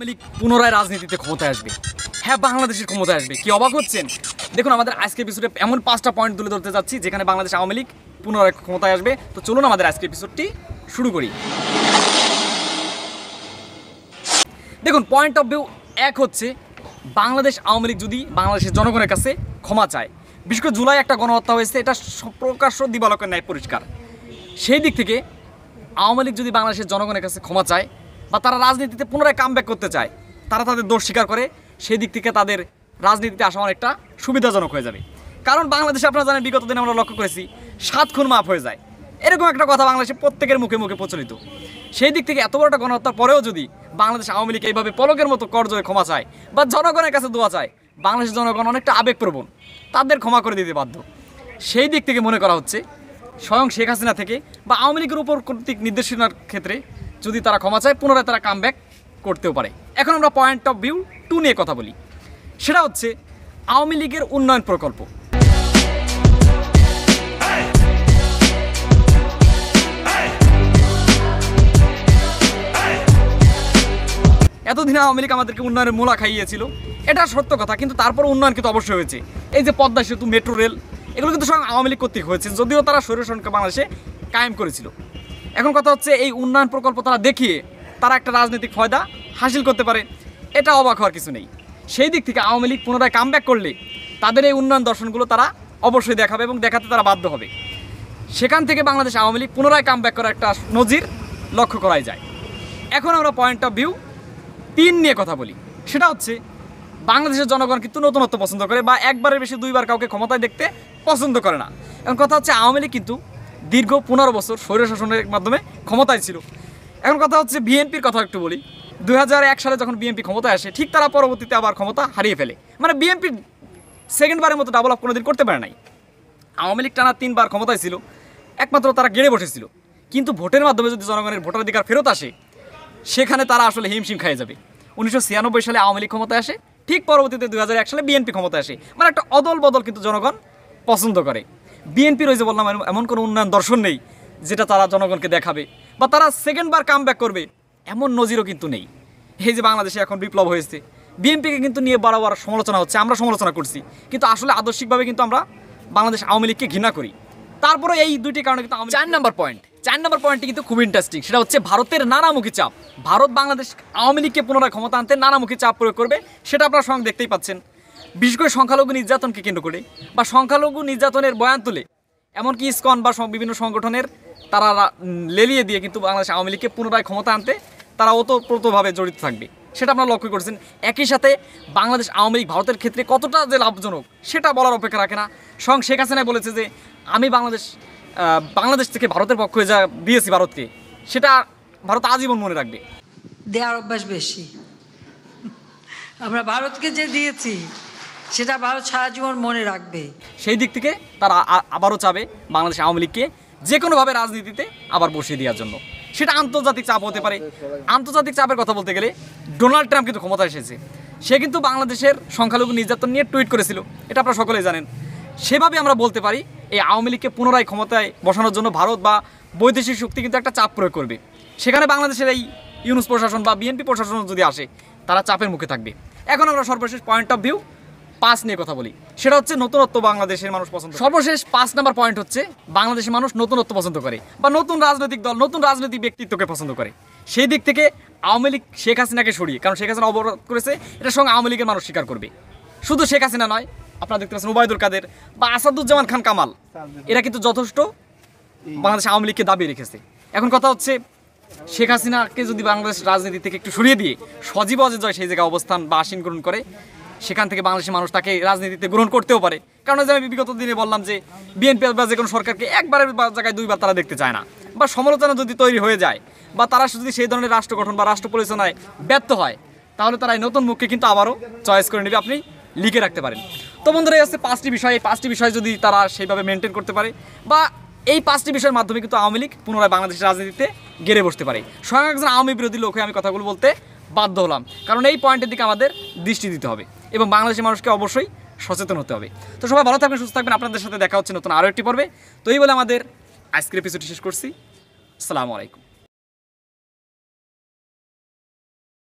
আওয়ামী লীগ পুনরায় রাজনীতিতে ক্ষমতায় আসবে। হ্যাঁ, বাংলাদেশের ক্ষমতায় আসবে। কি অবাক হচ্ছেন? দেখুন, আমাদের আজকের এপিসোডে এমন 5টা পয়েন্ট তুলে ধরতে যাচ্ছি যেখানে বাংলাদেশ আওয়ামী লীগ পুনরায় ক্ষমতায় আসবে। তো চলুন আমাদের আজকের এপিসোডটি শুরু করি। দেখুন, পয়েন্ট অফ ভিউ 1 হচ্ছে বাংলাদেশ আওয়ামী লীগ যদি বাংলাদেশের জনগণের কাছে ক্ষমা চায়, বিশেষ করে জুলাই একটা গণহত্যা হয়েছে, এটা প্রকাশ্য দিবালোকের ন্যায় পরিষ্কার। সেই দিক থেকে আওয়ামী লীগ যদি বাংলাদেশের জনগণের কাছে ক্ষমা চায় বা তারা রাজনীতিতে পুনরায় কামব্যাক করতে চায়, তারা তাদের দোষ স্বীকার করে, সেই দিক থেকে তাদের রাজনীতিতে আসা অনেকটা সুবিধাজনক হয়ে যাবে। কারণ বাংলাদেশে আপনারা জানেন, বিগত দিনে আমরা লক্ষ্য করেছি 7 খুন মাফ হয়ে যায়, এরকম একটা কথা বাংলাদেশে প্রত্যেকের মুখে মুখে প্রচলিত। সেই দিক থেকে এত বড় একটা গণহত্যার পরেও যদি বাংলাদেশ আওয়ামী লীগ এইভাবে পলকের মতো করজোড়ে ক্ষমা চায় বা জনগণের কাছে দোয়া চায়, বাংলাদেশের জনগণ অনেকটা আবেগপ্রবণ, তাদের ক্ষমা করে দিতে বাধ্য। সেই দিক থেকে মনে করা হচ্ছে স্বয়ং শেখ হাসিনা থেকে বা আওয়ামী লীগের উপর কর্তৃক নির্দেশনার ক্ষেত্রে যদি তারা ক্ষমা চায়, পুনরায় তারা কামব্যাক করতেও পারে। এখন আমরা পয়েন্ট অফ ভিউ 2 নিয়ে কথা বলি। সেটা হচ্ছে আওয়ামী লীগের উন্নয়ন প্রকল্প। এতদিন আওয়ামী লীগ আমাদেরকে উন্নয়নের মূলা খাইয়েছিল, এটা সত্য কথা, কিন্তু তারপর উন্নয়ন কিন্তু অবশ্যই হয়েছে। এই যে পদ্মা সেতু, মেট্রো রেল, এগুলো কিন্তু স্বয়ং আওয়ামী লীগ কর্তৃক হয়েছে, যদিও তারা স্বৈরশাসনকে বাংলাদেশে কায়েম করেছিল। এখন কথা হচ্ছে এই উন্নয়ন প্রকল্প তারা দেখিয়ে তারা একটা রাজনৈতিক ফায়দা হাসিল করতে পারে, এটা অবাক হওয়ার কিছু নেই। সেই দিক থেকে আওয়ামী লীগ পুনরায় কামব্যাক করলে তাদের এই উন্নয়ন দর্শনগুলো তারা অবশ্যই দেখাবে এবং দেখাতে তারা বাধ্য হবে। সেখান থেকে বাংলাদেশ আওয়ামী লীগ পুনরায় কামব্যাক করার একটা নজির লক্ষ্য করাই যায়। এখন আমরা পয়েন্ট অফ ভিউ 3 নিয়ে কথা বলি। সেটা হচ্ছে বাংলাদেশের জনগণ কিন্তু নতুনত্ব পছন্দ করে বা একবারের বেশি 2বার কাউকে ক্ষমতায় দেখতে পছন্দ করে না। এখন কথা হচ্ছে আওয়ামী লীগ কিন্তু দীর্ঘ 15 বছর স্বৈরশাসনের মাধ্যমে ক্ষমতায় ছিল। এখন কথা হচ্ছে বিএনপির কথা একটু বলি। 2001 সালে যখন বিএনপি ক্ষমতায় আসে, ঠিক তারা পরবর্তীতে আবার ক্ষমতা হারিয়ে ফেলে। মানে বিএনপি সেকেন্ডবারের মতো ডেভেলপ কোনোদিন করতে পারে নাই। আওয়ামী লীগ টানা 3বার ক্ষমতায় ছিল, একমাত্র তারা গেড়ে বসেছিল। কিন্তু ভোটের মাধ্যমে যদি জনগণের ভোটাধিকার ফেরত আসে, সেখানে তারা আসলে হিমশিম খেয়ে যাবে। 1996 সালে আওয়ামী লীগ ক্ষমতায় আসে, ঠিক পরবর্তীতে 2001 সালে বিএনপি ক্ষমতায় আসে। মানে একটা অদল বদল কিন্তু জনগণ পছন্দ করে। বিএনপির ওই যে বললাম, এমন কোনো উন্নয়ন দর্শন নেই যেটা তারা জনগণকে দেখাবে বা তারা সেকেন্ডবার কামব্যাক করবে, এমন নজিরও কিন্তু নেই। এই যে বাংলাদেশে এখন বিপ্লব হয়েছে, বিএনপিকে কিন্তু নিয়ে বারবার সমালোচনা হচ্ছে, আমরা সমালোচনা করছি, কিন্তু আসলে আদর্শিকভাবে কিন্তু আমরা বাংলাদেশ আওয়ামী লীগকে ঘৃণা করি। তারপরে এই 2টি কারণে কিন্তু 4 নম্বর পয়েন্টটি কিন্তু খুব ইন্টারেস্টিং। সেটা হচ্ছে ভারতের নানামুখী চাপ। ভারত বাংলাদেশ আওয়ামী লীগকে পুনরায় ক্ষমতা আনতে নানামুখী চাপ প্রয়োগ করবে, সেটা আপনারা স্বয়ং দেখতেই পাচ্ছেন। বিশেষ করে সংখ্যালঘু নির্যাতনকে কেন্দ্র করে বা সংখ্যালঘু নির্যাতনের বয়ান তুলে, এমনকি ইসকন বা বিভিন্ন সংগঠনের তারা লেলিয়ে দিয়ে কিন্তু বাংলাদেশ আওয়ামী লীগকে পুনরায় ক্ষমতা আনতে তারা ওতপ্রোতভাবে জড়িত থাকবে, সেটা আপনারা লক্ষ্য করেছেন। একই সাথে বাংলাদেশ আওয়ামী লীগ ভারতের ক্ষেত্রে কতটা যে লাভজনক সেটা বলার অপেক্ষা রাখে না। স্বয়ং শেখ হাসিনা বলেছে যে আমি বাংলাদেশ থেকে ভারতের পক্ষে যা দিয়েছি ভারতকে, সেটা ভারত আজীবন মনে রাখবে। দেওয়ার অভ্যাস বেশি, আমরা ভারতকে যে দিয়েছি সেটা ভারত সারা জীবন মনে রাখবে। সেই দিক থেকে তারা আবারও চাবে বাংলাদেশ আওয়ামী লীগকে যে কোনোভাবে রাজনীতিতে আবার বসিয়ে দেওয়ার জন্য। সেটা আন্তর্জাতিক চাপ হতে পারে। আন্তর্জাতিক চাপের কথা বলতে গেলে ডোনাল্ড ট্রাম্প কিন্তু ক্ষমতায় এসেছে, সে কিন্তু বাংলাদেশের সংখ্যালঘু নির্যাতন নিয়ে টুইট করেছিল, এটা আপনারা সকলেই জানেন। সেভাবে আমরা বলতে পারি এই আওয়ামী লীগকে পুনরায় ক্ষমতায় বসানোর জন্য ভারত বা বৈদেশিক শক্তি কিন্তু একটা চাপ প্রয়োগ করবে। সেখানে বাংলাদেশের এই ইউনূস প্রশাসন বা বিএনপি প্রশাসন যদি আসে, তারা চাপের মুখে থাকবে। এখন আমরা সর্বশেষ পয়েন্ট অফ ভিউ 5 নিয়ে কথা বলি। সেটা হচ্ছে নতুনত্ব বাংলাদেশের মানুষ পছন্দ। সর্বশেষ 5 নম্বর পয়েন্ট হচ্ছে বাংলাদেশের মানুষ নতুনত্ব পছন্দ করে বা নতুন রাজনৈতিক দল, নতুন রাজনৈতিক ব্যক্তিত্বকে পছন্দ করে। সেই দিক থেকে আওয়ামী লীগ শেখ হাসিনাকে সরিয়ে, কারণ শেখ হাসিনা অবরোধ করেছে, এটার সঙ্গে আওয়ামী লীগের মানুষ স্বীকার করবে। শুধু শেখ হাসিনা নয়, আপনারা দেখতে পাচ্ছেন ওবায়দুল কাদের বা আসাদুজ্জামান খান কামাল, এরা কিন্তু যথেষ্ট বাংলাদেশ আওয়ামী লীগকে দাবিয়ে রেখেছে। এখন কথা হচ্ছে শেখ হাসিনাকে যদি বাংলাদেশ রাজনীতি থেকে একটু সরিয়ে দিয়ে সজীব অজয় সেই জায়গায় অবস্থান বা আসীন গ্রহণ করে, সেখান থেকে বাংলাদেশের মানুষ তাকে রাজনীতিতে গ্রহণ করতেও পারে। কারণ যে আমি বিগত দিনে বললাম যে বিএনপি বা যে কোনো সরকারকে একবারের জায়গায় 2বার তারা দেখতে চায় না, বা সমালোচনা যদি তৈরি হয়ে যায় বা তারা যদি সেই ধরনের রাষ্ট্র গঠন বা রাষ্ট্র পরিচালনায় ব্যর্থ হয়, তাহলে তারা এই নতুন মুখকে কিন্তু আবারও চয়েস করে নেবে, আপনি লিখে রাখতে পারেন। তো বন্ধুরা, এই হচ্ছে 5টি বিষয়। এই 5টি বিষয় যদি তারা সেইভাবে মেনটেন করতে পারে বা এই 5টি বিষয়ের মাধ্যমে কিন্তু আওয়ামী লীগ পুনরায় বাংলাদেশের রাজনীতিতে গেড়ে বসতে পারে। স্বয়ং একজন আওয়ামী বিরোধী লোক হয়ে আমি কথাগুলো বলতে বাধ্য হলাম, কারণ এই পয়েন্টের দিকে আমাদের দৃষ্টি দিতে হবে এবং বাংলাদেশের মানুষকে অবশ্যই সচেতন হতে হবে। তো সবাই ভালো থাকবেন, সুস্থ থাকবেন। আপনাদের সাথে দেখা হচ্ছে নতুন আরও একটি পর্বে। তো এই বলে আমাদের আজকের এপিসোডটি শেষ করছি। আসসালামু আলাইকুম।